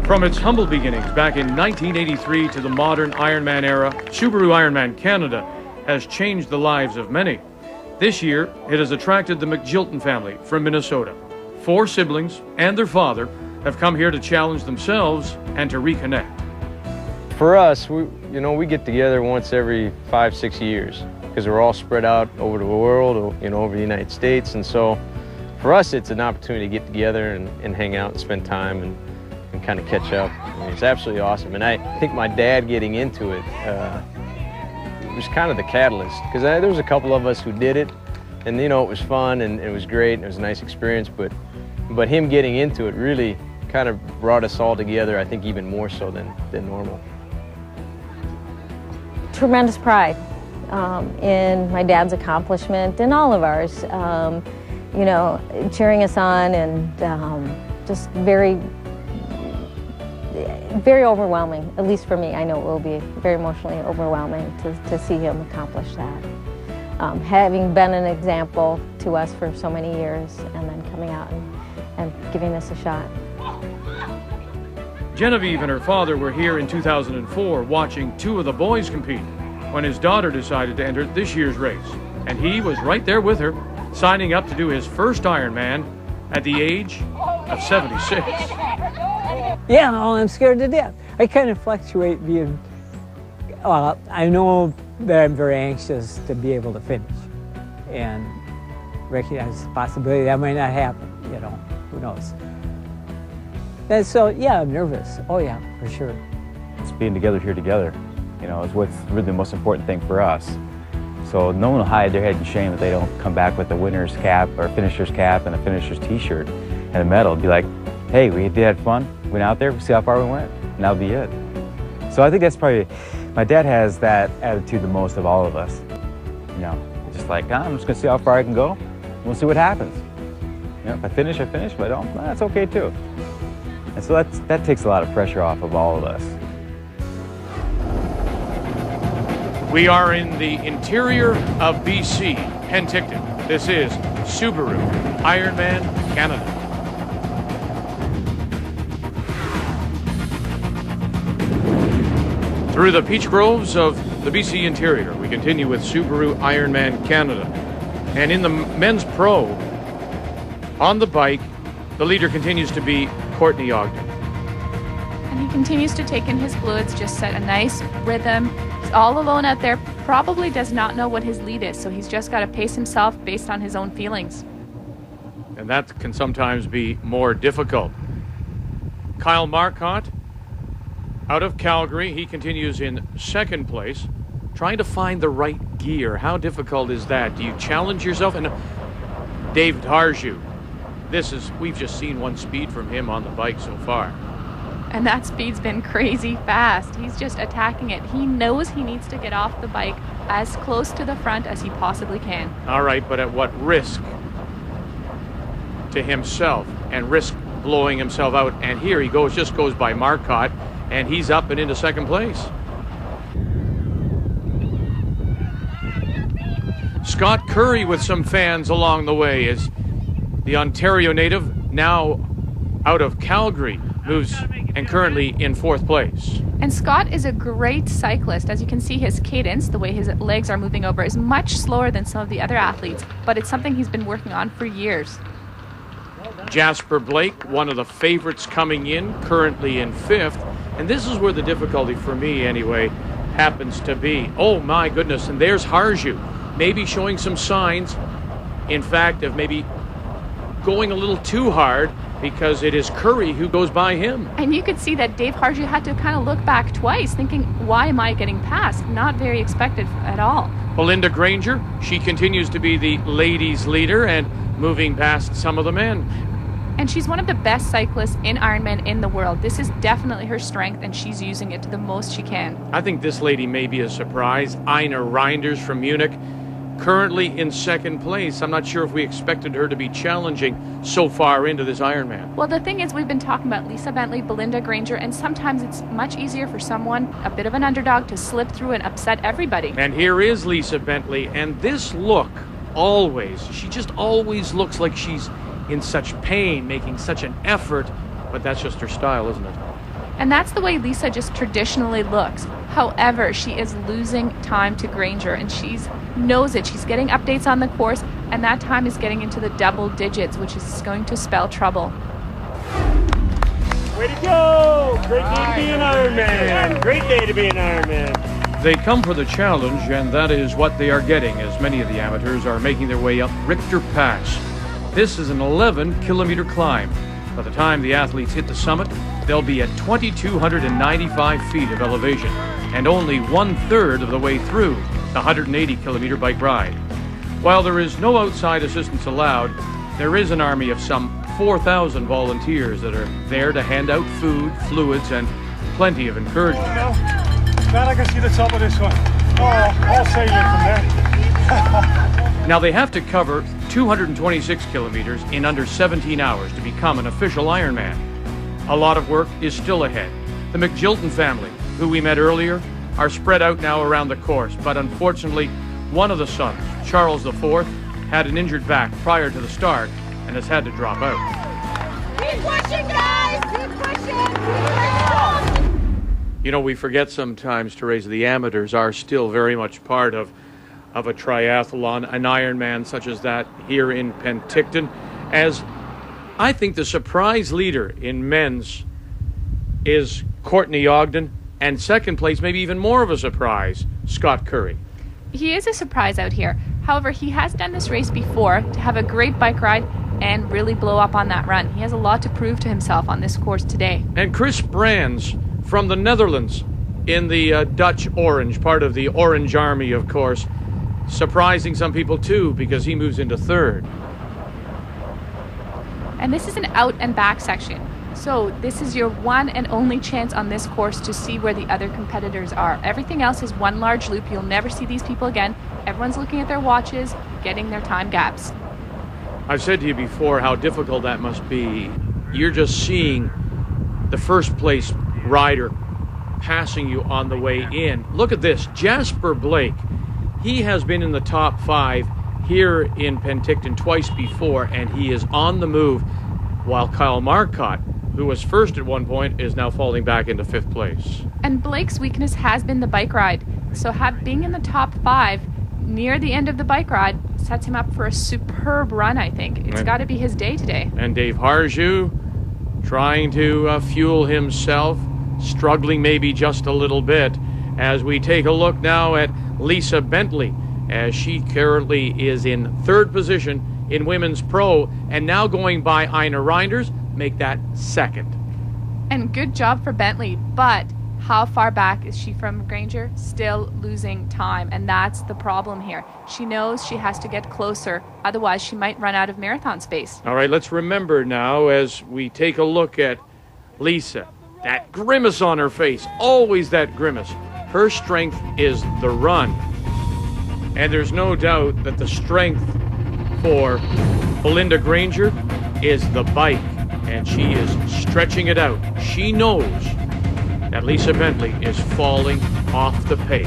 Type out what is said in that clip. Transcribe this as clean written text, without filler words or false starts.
From its humble beginnings back in 1983 to the modern Ironman era, Subaru Ironman Canada has changed the lives of many. This year, it has attracted the McGilton family from Minnesota. 4 siblings and their father have come here to challenge themselves and to reconnect. For us, we get together once every 5-6 years because we're all spread out over the world, over the United States. And so for us, it's an opportunity to get together and hang out and spend time and kind of catch up. I mean, it's absolutely awesome. And I think my dad getting into it was kind of the catalyst, because there was a couple of us who did it, and it was fun and it was great and it was a nice experience, but him getting into it really kind of brought us all together, I think even more so than normal. Tremendous pride in my dad's accomplishment and all of ours, cheering us on, and just very overwhelming, at least for me. I know it will be very emotionally overwhelming to see him accomplish that. Having been an example to us for so many years, and then coming out and giving us a shot. Genevieve and her father were here in 2004 watching 2 of the boys compete when his daughter decided to enter this year's race. And he was right there with her, signing up to do his first Ironman at the age of 76. Yeah, I'm scared to death. I kind of fluctuate being, I know that I'm very anxious to be able to finish and recognize the possibility that might not happen, who knows. And so, yeah, I'm nervous. Oh yeah, for sure. It's being together here together, is what's really the most important thing for us. So no one will hide their head in shame if they don't come back with a winner's cap or finisher's cap and a finisher's t-shirt and a medal. Be like, hey, we had fun, went out there, we'll see how far we went, and that'll be it. So I think that's probably, my dad has that attitude the most of all of us. Just like, I'm just gonna see how far I can go, and we'll see what happens. If I finish, I finish, if I don't, that's okay too. And so that takes a lot of pressure off of all of us. We are in the interior of BC, Penticton. This is Subaru Ironman Canada. Through the peach groves of the BC interior, we continue with Subaru Ironman Canada. And in the men's pro, on the bike, the leader continues to be Courtney Ogden. And he continues to take in his fluids, just set a nice rhythm. He's all alone out there, probably does not know what his lead is, so he's just got to pace himself based on his own feelings. And that can sometimes be more difficult. Kyle Marcotte, out of Calgary, he continues in 2nd place, trying to find the right gear. How difficult is that? Do you challenge yourself? And David Harju, we've just seen one speed from him on the bike so far. And that speed's been crazy fast. He's just attacking it. He knows he needs to get off the bike as close to the front as he possibly can. All right, but at what risk to himself and risk blowing himself out? And here he just goes by Marcotte, and he's up and into 2nd place. Scott Curry with some fans along the way as the Ontario native, now out of Calgary, moves and currently in 4th place. And Scott is a great cyclist. As you can see, his cadence, the way his legs are moving over, is much slower than some of the other athletes, but it's something he's been working on for years. Jasper Blake, one of the favorites coming in, currently in 5th. And this is where the difficulty for me, anyway, happens to be. Oh, my goodness. And there's Harju, maybe showing some signs, in fact, of maybe going a little too hard, because it is Curry who goes by him. And you could see that Dave Harju had to kind of look back twice, thinking, why am I getting past? Not very expected at all. Belinda Granger, she continues to be the ladies' leader and moving past some of the men. And she's one of the best cyclists in Ironman in the world. This is definitely her strength, and she's using it to the most she can. I think this lady may be a surprise. Ina Reinders from Munich, currently in 2nd place. I'm not sure if we expected her to be challenging so far into this Ironman. Well, the thing is, we've been talking about Lisa Bentley, Belinda Granger, and sometimes it's much easier for someone, a bit of an underdog, to slip through and upset everybody. And here is Lisa Bentley, and this look, she just always looks like she's in such pain, making such an effort, but that's just her style, isn't it? And that's the way Lisa just traditionally looks. However, she is losing time to Granger, and she knows it. She's getting updates on the course, and that time is getting into the double digits, which is going to spell trouble. Way to go! Great day to be an Ironman. Great day to be an Ironman. They come for the challenge, and that is what they are getting, as many of the amateurs are making their way up Richter Pass. This is an 11-kilometer climb. By the time the athletes hit the summit, they'll be at 2,295 feet of elevation, and only 1/3 of the way through the 180-kilometer bike ride. While there is no outside assistance allowed, there is an army of some 4,000 volunteers that are there to hand out food, fluids, and plenty of encouragement. Glad I can see the top of this one. Oh, I'll save you from there. Now they have to cover 226 kilometers in under 17 hours to become an official Ironman. A lot of work is still ahead. The McGilton family, who we met earlier, are spread out now around the course, but unfortunately, one of the sons, Charles IV, had an injured back prior to the start and has had to drop out. Keep pushing, guys! Keep pushing! Keep pushing! You know, we forget sometimes, Teresa, the amateurs are still very much part of a triathlon, an Ironman such as that here in Penticton, as I think the surprise leader in men's is Courtney Ogden, and second place, maybe even more of a surprise, Scott Curry. He is a surprise out here. However, he has done this race before to have a great bike ride and really blow up on that run. He has a lot to prove to himself on this course today. And Chris Brands from the Netherlands in the Dutch Orange, part of the Orange Army, of course, surprising some people too because he moves into third. And this is an out and back section. So this is your one and only chance on this course to see where the other competitors are. Everything else is one large loop. You'll never see these people again. Everyone's looking at their watches, getting their time gaps. I've said to you before how difficult that must be. You're just seeing the first place rider passing you on the way in. Look at this, Jasper Blake. He has been in the top 5 here in Penticton twice before, and he is on the move, while Kyle Marcotte, who was first at one point, is now falling back into 5th place. And Blake's weakness has been the bike ride. So being in the top 5 near the end of the bike ride sets him up for a superb run, I think. It's got to be his day today. And Dave Harju trying to fuel himself, struggling maybe just a little bit, as we take a look now at Lisa Bentley, as she currently is in 3rd position in Women's Pro, and now going by Ina Reinders, make that 2nd. And good job for Bentley, but how far back is she from Granger? Still losing time, and that's the problem here. She knows she has to get closer, otherwise she might run out of marathon space. All right, let's remember now as we take a look at Lisa, that grimace on her face, always that grimace. Her strength is the run. And there's no doubt that the strength for Belinda Granger is the bike, and she is stretching it out. She knows that Lisa Bentley is falling off the pace.